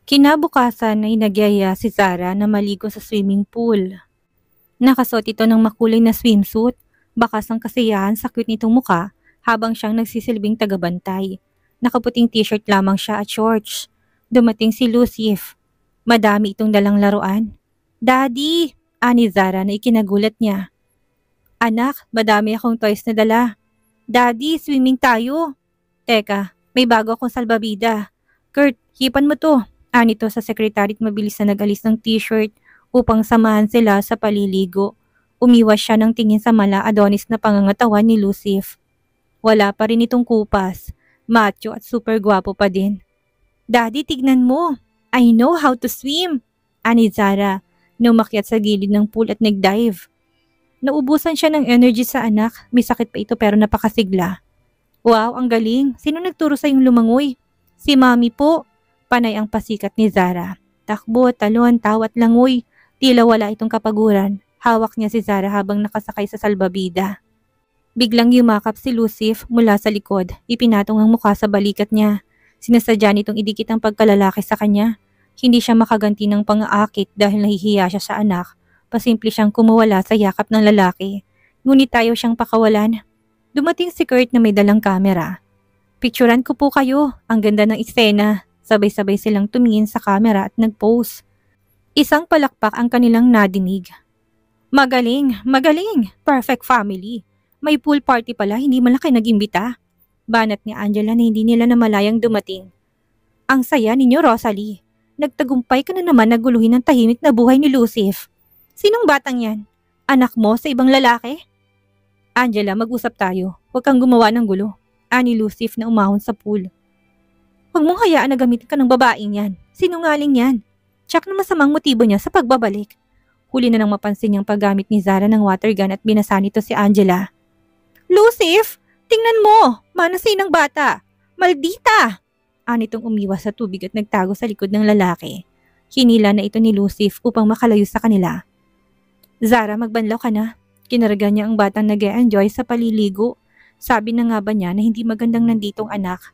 Kinabukasan ay nagyaya si Zara na maligo sa swimming pool. Nakasuot ito ng makulay na swimsuit, bakas ang kasiyahan sa cute nitong muka habang siyang nagsisilbing tagabantay. Nakaputing t-shirt lamang siya at shorts. Dumating si Lucif. Madami itong dalang laruan. "Daddy!" ani Zara na ikinagulat niya. "Anak, madami akong toys na dala." "Daddy, swimming tayo." "Teka, may bago akong salbabida." "Kurt, hipan mo to." Anito sa sekretary at mabilis na nag-alis ng t-shirt upang samahan sila sa paliligo. Umiwas siya ng tingin sa mala-adonis na pangangatawan ni Lucif. Wala pa rin itong kupas. Macho at super gwapo pa din. "Daddy, tignan mo. I know how to swim." Ani Zara na umakyat sa gilid ng pool at nag-dive. Naubusan siya ng energy sa anak. May sakit pa ito pero napakasigla. "Wow, ang galing. Sino nagturo sa yung lumangoy?" "Si Mami po." Panay ang pasikat ni Zara. Takbo, talon, tawat langoy. Tila wala itong kapaguran. Hawak niya si Zara habang nakasakay sa salbabida. Biglang yumakap si Lucif mula sa likod. Ipinatong ang mukha sa balikat niya. Sinasadya nitong idikit ang pagkalalaki sa kanya. Hindi siya makaganti ng pang-aakit dahil nahihiya siya sa anak. Pasimple siyang kumawala sa yakap ng lalaki. Ngunit tayo siyang pakawalan. Dumating si Kurt na may dalang kamera. "Picturean ko po kayo. Ang ganda ng eksena." Sabay-sabay silang tumingin sa kamera at nag-pose. Isang palakpak ang kanilang nadinig. "Magaling, magaling. Perfect family. May pool party pala, hindi man lang kayo nag-imbita." Banat ni Angela na hindi nila namalayang dumating. "Ang saya ninyo, Rosalie. Nagtagumpay ka na naman naguluhin ang tahimik na buhay ni Lucif. Sinong batang yan? Anak mo sa ibang lalaki?" "Angela, mag-usap tayo. Huwag kang gumawa ng gulo." Ani Lucif na umahon sa pool. "Huwag mong hayaan na gamitin ka ng babaeng yan. Sinungaling yan. Tsak na masamang motibo niya sa pagbabalik." Huli na nang mapansin niyang paggamit ni Zara ng water gun at binasa nito si Angela. "Lucif, tingnan mo! Manasinang bata! Maldita!" Anitong umiwas sa tubig at nagtago sa likod ng lalaki. Hinila na ito ni Lucif upang makalayo sa kanila. "Zara, magbanlaw ka na." Kinaragan niya ang batang nag-e-enjoy sa paliligo. Sabi na nga ba niya na hindi magandang nanditong anak.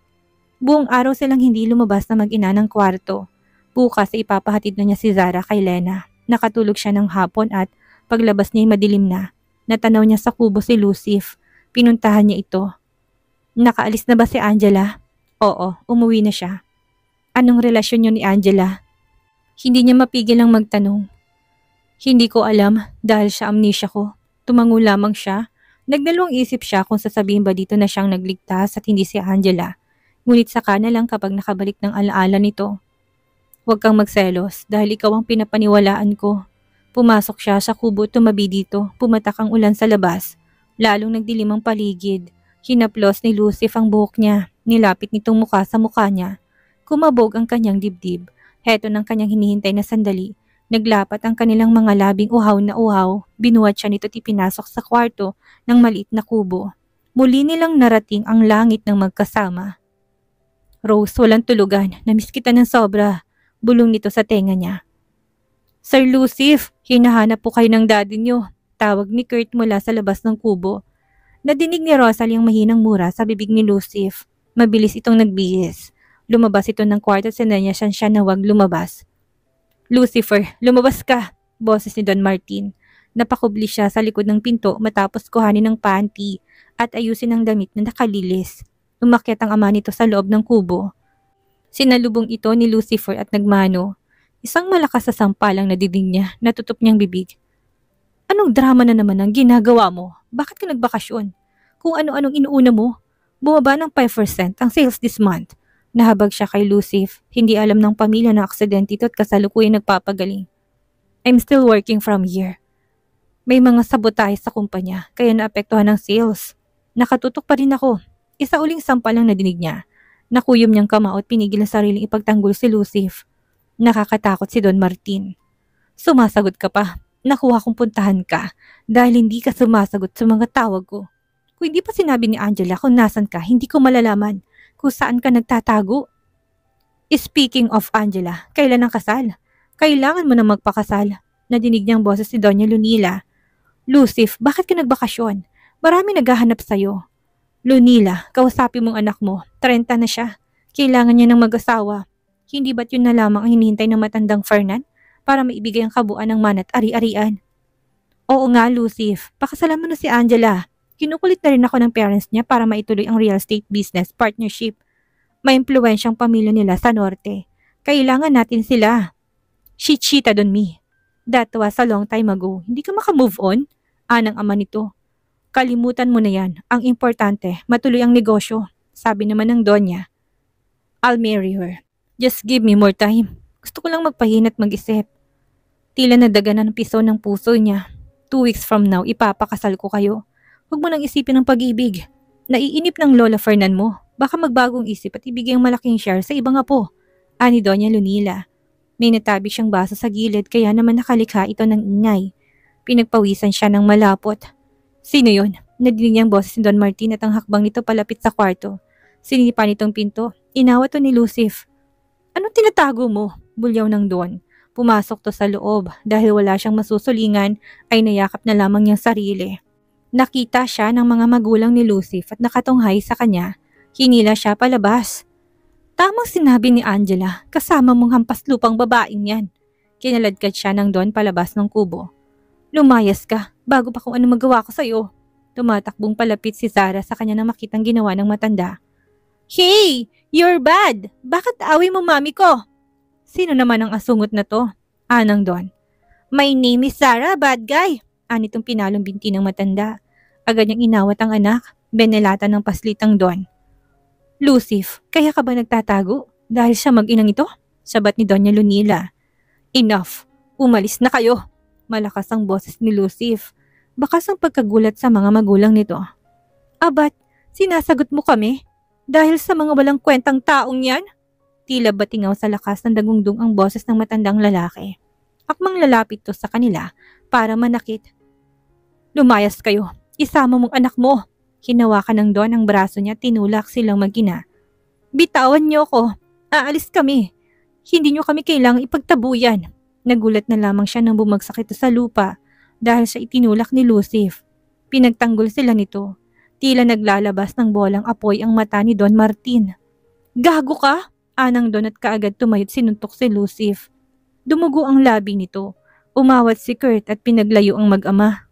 Buong araw silang hindi lumabas na mag-ina ng kwarto. Bukas ay ipapahatid na niya si Zara kay Lena. Nakatulog siya ng hapon at paglabas niya ay madilim na. Natanaw niya sa kubo si Lucif. Pinuntahan niya ito. "Nakaalis na ba si Angela?" "Oo, umuwi na siya." "Anong relasyon niyo ni Angela?" Hindi niya mapigil ang magtanong. "Hindi ko alam dahil sa amnesia ko." Tumango lamang siya. Nagdalawang isip siya kung sasabihin ba dito na siyang nagligtas at hindi si Angela. Ngunit saka na lang kapag nakabalik ng alaala nito. "Huwag kang magselos dahil ikaw ang pinapaniwalaan ko." Pumasok siya sa kubo at tumabi dito. Pumatak ang ulan sa labas. Lalong nagdilim ang paligid. Hinaplos ni Lucif ang buhok niya. Nilapit nitong mukha sa mukha niya. Kumabog ang kanyang dibdib. Heto ng kanyang hinihintay na sandali. Naglapat ang kanilang mga labing uhaw na uhaw. Binuhat siya nito at ipinasok sa kwarto ng maliit na kubo. Muli nilang narating ang langit ng magkasama. "Rose, walang tulugan. Namiss kita ng sobra." Bulong nito sa tenga niya. "Sir Lucif, hinahanap po kayo ng daddy niyo." Tawag ni Kurt mula sa labas ng kubo. Nadinig ni Rosalie ang mahinang mura sa bibig ni Lucif. Mabilis itong nagbihis. Lumabas ito ng kwarto at sinanya siya na huwag lumabas. "Lucifer, lumabas ka!" Boses ni Don Martin. Napakubli siya sa likod ng pinto matapos kuhanin ng panty at ayusin ang damit na nakalilis. Umakyat ang ama nito sa loob ng kubo. Sinalubong ito ni Lucifer at nagmano. Isang malakas na sampalang nadidig niya, natutup niyang bibig. "Anong drama na naman ang ginagawa mo? Bakit ka nagbakasyon? Kung ano-anong inuuna mo? Bumaba ng 5% ang sales this month." Nahabag siya kay Lucif. Hindi alam ng pamilya na aksidente ito at kasalukuyang nagpapagaling. "I'm still working from here. May mga sabotahe sa kumpanya kaya naapektuhan ng sales. Nakatutok pa rin ako." Isa uling sampal ang nadinig niya. Nakuyom niyang kamao at pinigil ang sariling ipagtanggol si Lucif. Nakakatakot si Don Martin. "Sumasagot ka pa. Nakuha kong puntahan ka dahil hindi ka sumasagot sa mga tawag ko. Kung hindi pa sinabi ni Angela kung nasan ka, hindi ko malalaman kung saan ka nagtatago." "Speaking of Angela, kailan ang kasal? Kailangan mo na magpakasal." Nadinig niyang boses si Doña Lunila. "Lucif, bakit ka nagbakasyon? Marami naghahanap sa'yo." "Lunila, kausapin mong anak mo. 30 na siya. Kailangan niya ng mag-asawa. Hindi ba't yun na lamang ang hinihintay ng matandang Fernan para maibigay ang kabuuan ng manat ari-arian? Oo nga, Lucif. Pakasalan mo na si Angela. Kinukulit na rin ako ng parents niya para maituloy ang real estate business partnership. May impluwensyang pamilya nila sa norte. Kailangan natin sila. She cheated on me. That was a long time ago. Hindi ka makamove on? Anang ama nito. Kalimutan mo na yan. Ang importante, matuloy ang negosyo. Sabi naman ng Donya. I'll marry her. Just give me more time. Gusto ko lang magpahinat mag-isip. Tila nadaganan ng piso ng puso niya. 2 weeks from now, ipapakasal ko kayo. Huwag mo nang isipin ng pag-ibig. Naiinip ng Lola Fernan mo. Baka magbagong isip at ibigay ang malaking share sa ibang apo. Ani Doña Lunila. May natabi siyang baso sa gilid kaya naman nakalikha ito ng ingay. Pinagpawisan siya ng malapot. Sino yon? Nadinig niyang boses ni Don Martin at ang hakbang nito palapit sa kwarto. Sinipa nitong pinto. Inawat to ni Lucif. Anong tinatago mo? Bulyaw ng Don. Pumasok to sa loob dahil wala siyang masusulingan ay nayakap na lamang niyang sarili. Nakita siya ng mga magulang ni Lucif at nakatunghay sa kanya. Hinila siya palabas. Tamang sinabi ni Angela, kasama mong hampas lupang babaeng yan. Kinaladkad siya ng Don palabas ng kubo. Lumayas ka, bago pa kung ano magawa ko sa'yo. Tumatakbong palapit si Zara sa kanya nang makitang ginawa ng matanda. Hey! You're bad! Bakit away mo mami ko? Sino naman ang asungot na to? Anang Don. My name is Zara, bad guy. Anitong pinalong binti ng matanda. Agad niyang inawat ang anak, benelata ng paslitang Don. Lucif, kaya ka ba nagtatago? Dahil siya mag-inang ito? Sabat ni Doña Lunila. Enough! Umalis na kayo! Malakas ang boses ni Lucif. Bakas ang pagkagulat sa mga magulang nito. Abat, sinasagot mo kami? Dahil sa mga walang kwentang taong yan? Tila batingaw sa lakas ng dagundong ang boses ng matandang lalaki. Akmang lalapit to sa kanila para manakit. Lumayas kayo! Isama mong anak mo! Hinawakan ng Don ang braso niya, tinulak silang mag-ina. Bitawan niyo ko. Aalis kami. Hindi niyo kami kailangang ipagtabuyan. Nagulat na lamang siya nang bumagsak ito sa lupa dahil sa itinulak ni Lucif. Pinagtanggol sila nito. Tila naglalabas ng bolang apoy ang mata ni Don Martin. Gago ka? Anang Don at kaagad tumayot sinuntok si Lucif. Dumugo ang labi nito. Umawat si Kurt at pinaglayo ang mag-ama.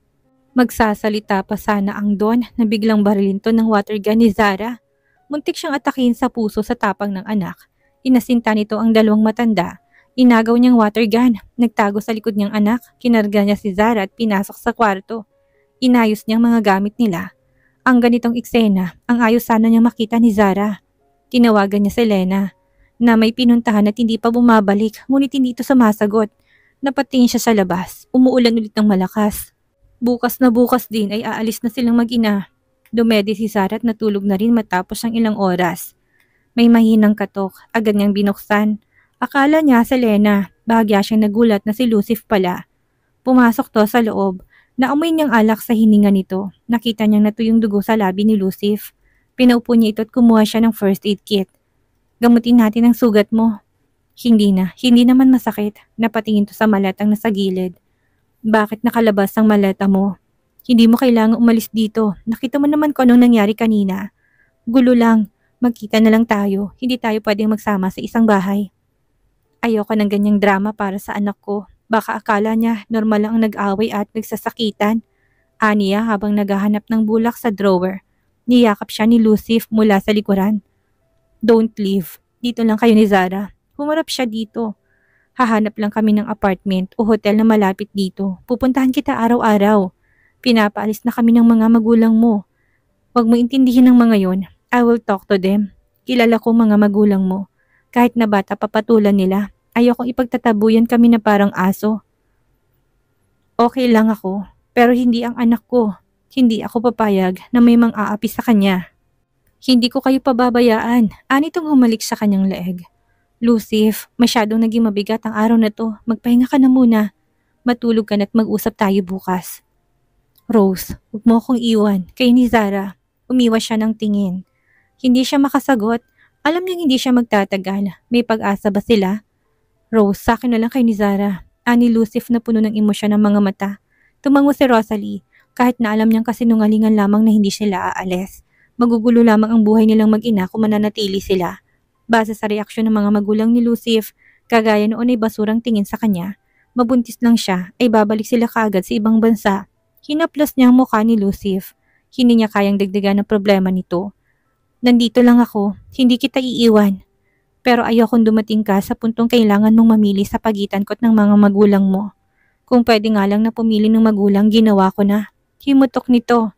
Magsasalita pa sana ang Don na biglang barilin to ng water gun ni Zara. Muntik siyang atakin sa puso sa tapang ng anak. Inasinta nito ang dalawang matanda. Inagaw niyang water gun. Nagtago sa likod niyang anak. Kinarga niya si Zara at pinasok sa kwarto. Inayos niyang mga gamit nila. Ang ganitong eksena, ang ayos sana niyang makita ni Zara. Tinawagan niya si Lena na may pinuntahan at hindi pa bumabalik ngunit hindi ito sumasagot. Napatingin siya sa labas. Umuulan ulit ng malakas. Bukas na bukas din ay aalis na silang mag-ina. Dumedi si Zara at natulog na rin matapos ang ilang oras. May mahinang katok, agad niyang binuksan. Akala niya si Lena, bahagya siyang nagulat na si Lucif pala. Pumasok to sa loob, naamoy niyang alak sa hininga nito. Nakita niyang natuyong dugo sa labi ni Lucif. Pinaupo niya ito at kumuha siya ng first aid kit. Gamutin natin ang sugat mo. Hindi naman masakit. Napatingin to sa malatang nasa gilid. Bakit nakalabas ang maleta mo? Hindi mo kailangang umalis dito. Nakita mo naman kung anong nangyari kanina. Gulo lang. Magkita na lang tayo. Hindi tayo pwedeng magsama sa isang bahay. Ayoko ng ganyang drama para sa anak ko. Baka akala niya normal lang ang nag-away at nagsasakitan. Aniya habang naghahanap ng bulak sa drawer. Niyakap siya ni Lucif mula sa likuran. Don't leave. Dito lang kayo ni Zara. Humarap siya dito. Hahanap lang kami ng apartment o hotel na malapit dito. Pupuntahan kita araw-araw. Pinapaalis na kami ng mga magulang mo. Huwag mo intindihin ng mga yon. I will talk to them. Kilala ko mga magulang mo. Kahit na bata papatulan nila, ayokong ipagtatabuyan kami na parang aso. Okay lang ako, pero hindi ang anak ko. Hindi ako papayag na may mang-aapi sa kanya. Hindi ko kayo pababayaan. Anitong humalik sa kanyang leeg. Lucif, masyadong naging mabigat ang araw na to. Magpahinga ka na muna. Matulog ka na at mag-usap tayo bukas. Rose, huwag mo akong iwan. Kay ni Zara, umiwas siya ng tingin. Hindi siya makasagot. Alam niyang hindi siya magtatagal. May pag-asa ba sila? Rose, sa akin na lang kay ni Zara. Ani Lucif na puno ng emosyon ng mga mata. Tumango si Rosalie. Kahit na alam niyang kasinungalingan lamang na hindi sila aalis. Magugulo lamang ang buhay nilang mag-ina kung mananatili sila. Base sa reaksyon ng mga magulang ni Lucif, kagaya noon ay basurang tingin sa kanya. Mabuntis lang siya ay babalik sila kaagad sa ibang bansa. Hinaplas niya ang mukha ni Lucif. Hindi niya kayang dagdagan ng problema nito. Nandito lang ako, hindi kita iiwan. Pero ayokong dumating ka sa puntong kailangan mong mamili sa pagitan ko at ng mga magulang mo. Kung pwede nga lang na pumili ng magulang, ginawa ko na. Himutok nito.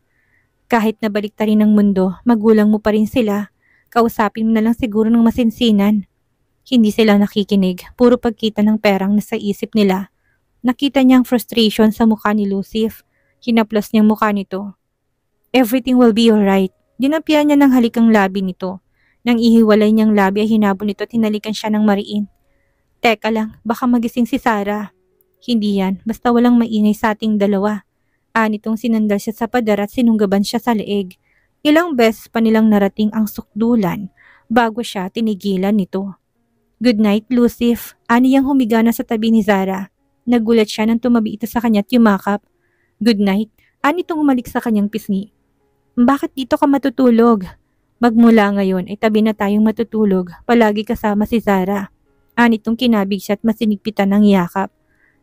Kahit nabalik ta rin ng mundo, magulang mo pa rin sila. Kausapin mo na lang siguro ng masinsinan. Hindi sila nakikinig, puro pagkita ng perang nasa isip nila. Nakita niya ang frustration sa mukha ni Lucif. Hinaplas niyang mukha nito. Everything will be alright. Dinampian niya ng halikang labi nito. Nang ihiwalay niyang labi ay hinabol nito at hinalikan siya ng mariin. Teka lang, baka magising si Sarah. Hindi yan, basta walang maingay sa ating dalawa. Anitong sinandal siya sa pader at sinunggaban siya sa leeg. Ilang beses pa nilang narating ang sukdulan bago siya tinigilan nito. Good night, Lucif. Ani yang humiga na sa tabi ni Zara. Nagulat siya nang tumabi ito sa kanya at yumakap. Good night. Ani itong humalik sa kanyang pisngi. Bakit dito ka matutulog? Magmula ngayon ay tabi na tayong matutulog, palagi kasama si Zara. Anitong kinabig siya at masinigpitan ng yakap.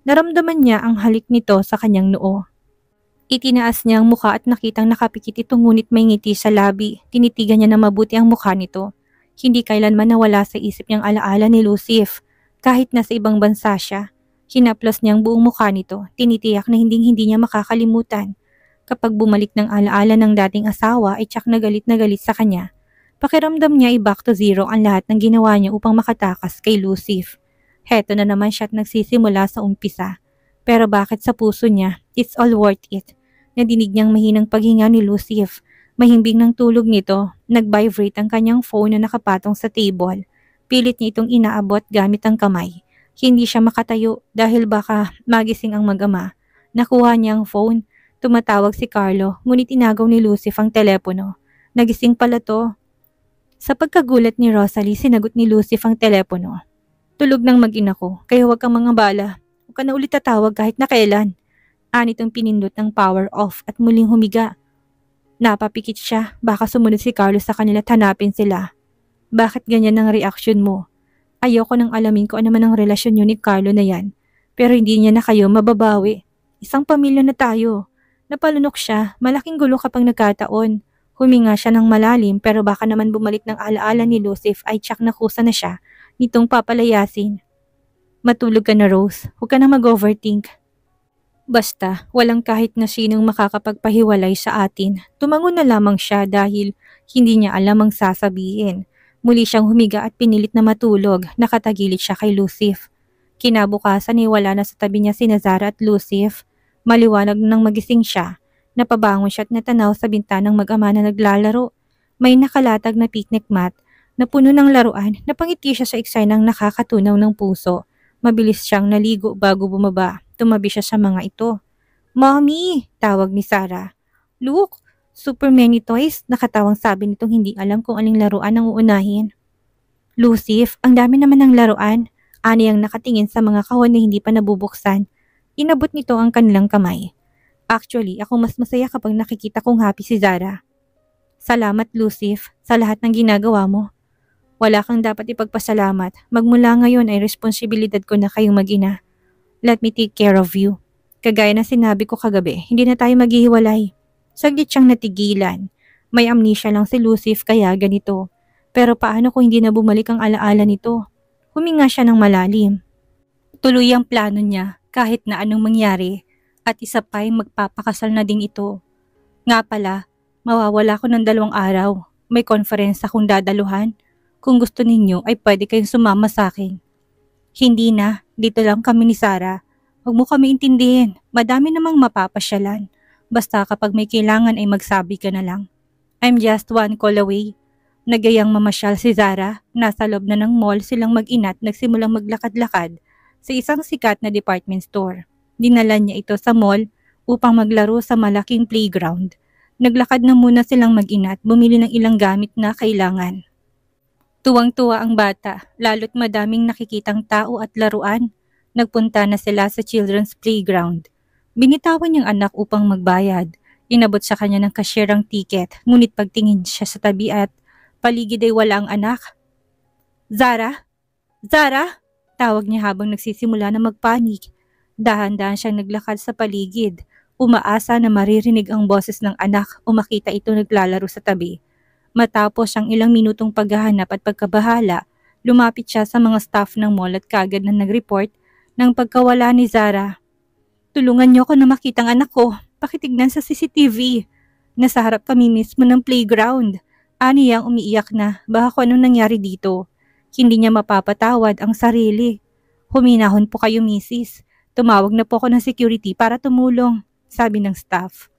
Naramdaman niya ang halik nito sa kanyang noo. Itinaas niya ang mukha at nakitang nakapikit ito ngunit may ngiti sa labi. Tinitigan niya na mabuti ang mukha nito. Hindi kailanman nawala sa isip niyang alaala ni Lucif. Kahit nasa ibang bansa siya, hinaplos niyang buong mukha nito. Tinitiyak na hindi niya makakalimutan. Kapag bumalik ng alaala ng dating asawa ay tsak na galit sa kanya. Pakiramdam niya ay back to zero ang lahat ng ginawa niya upang makatakas kay Lucif. Heto na naman siya at nagsisimula sa umpisa. Pero bakit sa puso niya, it's all worth it. Nadinig niyang mahinang paghinga ni Lucif. Mahimbing ng tulog nito, nag-vibrate ang kanyang phone na nakapatong sa table. Pilit niya itong inaabot gamit ang kamay. Hindi siya makatayo dahil baka magising ang mag-ama. Nakuha niya ang phone. Tumatawag si Carlo, ngunit inagaw ni Lucif ang telepono. Nagising pala to. Sa pagkagulat ni Rosalie, sinagot ni Lucif ang telepono. Tulog ng mag-ina ko, kaya huwag kang mga bala. Huwag ka na ulit tatawag kahit na kailan. Anitong pinindot ng power off at muling humiga. Napapikit siya, baka sumunod si Carlo sa kanila at hanapin sila. Bakit ganyan ang reaksyon mo? Ayoko nang alamin ko ano man ang relasyon niyo ni Carlo na yan. Pero hindi niya na kayo mababawi. Isang pamilya na tayo. Napalunok siya, malaking gulo kapag nagkataon. Huminga siya ng malalim pero baka naman bumalik ng alaala ni Lucif ay tsak na kusa na siya nitong papalayasin. Matulog ka na, Rose. Huwag ka na mag-overthink. Basta, walang kahit na sinong makakapagpahiwalay sa atin. Tumangon na lamang siya dahil hindi niya alam ang sasabihin. Muli siyang humiga at pinilit na matulog. Nakatagilid siya kay Lucif. Kinabukasan ay wala na sa tabi niya si Zara at Lucif. Maliwanag nang magising siya. Napabangon siya at natanaw sa bintanang mag-ama na naglalaro. May nakalatag na picnic mat na puno ng laruan. Napangiti siya sa eksenang nakakatunaw ng puso. Mabilis siyang naligo bago bumaba. Tumabi siya sa mga ito. Mommy! Tawag ni Sarah. Look! Super many toys. Nakatawang sabi nitong hindi alam kung aling laruan ang uunahin. Lucif, ang dami naman ng laruan. Ani ang nakatingin sa mga kahon na hindi pa nabubuksan. Inabot nito ang kanilang kamay. Actually, ako mas masaya kapag nakikita kong happy si Zara. Salamat, Lucif, sa lahat ng ginagawa mo. Wala kang dapat ipagpasalamat. Magmula ngayon ay responsibilidad ko na kayong mag-ina. Let me take care of you. Kagaya na sinabi ko kagabi, hindi na tayo maghihiwalay. Saglit siyang natigilan. May amnesia lang si Lucif kaya ganito. Pero paano kung hindi na bumalik ang alaala nito? Huminga siya ng malalim. Tuloy ang plano niya. Kahit na anong mangyari, at isa pa'y magpapakasal na din ito. Nga pala, mawawala ko ng 2 araw. May conference akong dadaluhan. Kung gusto ninyo ay pwede kayong sumama sa akin. Hindi na, dito lang kami ni Sarah. Huwag mo kami intindihin, madami namang mapapasyalan. Basta kapag may kailangan ay magsabi ka na lang. I'm just 1 call away. Nagayang mamasyal si Zara, nasa loob na ng mall silang mag-ina at nagsimulang maglakad-lakad sa isang sikat na department store. Dinala niya ito sa mall upang maglaro sa malaking playground. Naglakad na muna silang mag-ina at bumili ng ilang gamit na kailangan. Tuwang-tuwa ang bata, lalo't madaming nakikitang tao at laruan. Nagpunta na sila sa children's playground. Binitawan niyang anak upang magbayad. Inabot sa kanya ng cashier ang ticket, ngunit pagtingin siya sa tabi at paligid ay wala ang anak. Zara? Zara? Tawag niya habang nagsisimula na magpanik. Dahan-dahan siyang naglakad sa paligid, umaasa na maririnig ang boses ng anak o makita ito naglalaro sa tabi. Matapos ang ilang minutong paghahanap at pagkabahala, lumapit siya sa mga staff ng mall at kaagad na nag-report ng pagkawala ni Zara. Tulungan niyo ako na makita ang anak ko. Pakitignan sa CCTV. Nasa harap kami mismo ng playground. Aniyang umiiyak na baka kung anong nangyari dito. Hindi niya mapapatawad ang sarili. Huminahon po kayo, misis. Tumawag na po ako ng security para tumulong, sabi ng staff.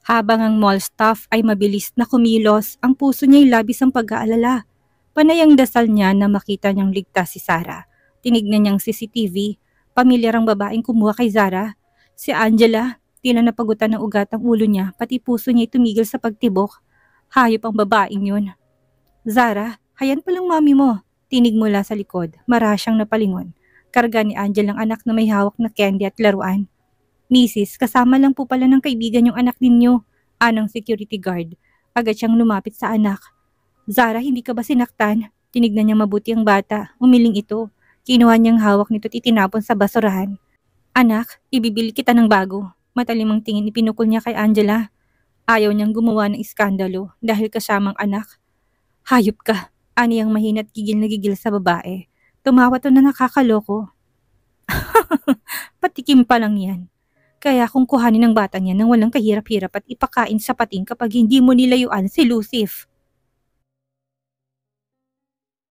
Habang ang mall staff ay mabilis na kumilos, ang puso niya ay labis ang pag-aalala. Panay ang dasal niya na makita niyang ligtas si Sarah. Tinignan niyang CCTV. Pamilyar ang babaeng kumuha kay Zara. Si Angela, tila napagutan ng ugat ang ulo niya, pati puso niya ay tumigil sa pagtibok. Hayop ang babaeng yun. Zara, hayan palang mami mo. Tinig mula sa likod, marasyang napalingon. Karga ni Angela ang anak na may hawak na candy at laruan. Misis, kasama lang po pala ng kaibigan yung anak ninyo. Anong security guard. Agad siyang lumapit sa anak. Zara, hindi ka ba sinaktan? Tinignan niya mabuti ang bata. Umiling ito. Kinuha niyang hawak nito at itinapon sa basurahan. Anak, ibibili kita ng bago. Matalimang tingin ipinukol niya kay Angela. Ayaw niyang gumawa ng iskandalo dahil kasamang anak. Hayop ka, ani ang mahina at gigil na gigil sa babae. Tumawa to na nakakaloko. Patikim pa lang yan. Kaya kung kuhanin ng batang yan nang walang kahirap-hirap at ipakain sa pating kapag hindi mo nilayuan si Lucif.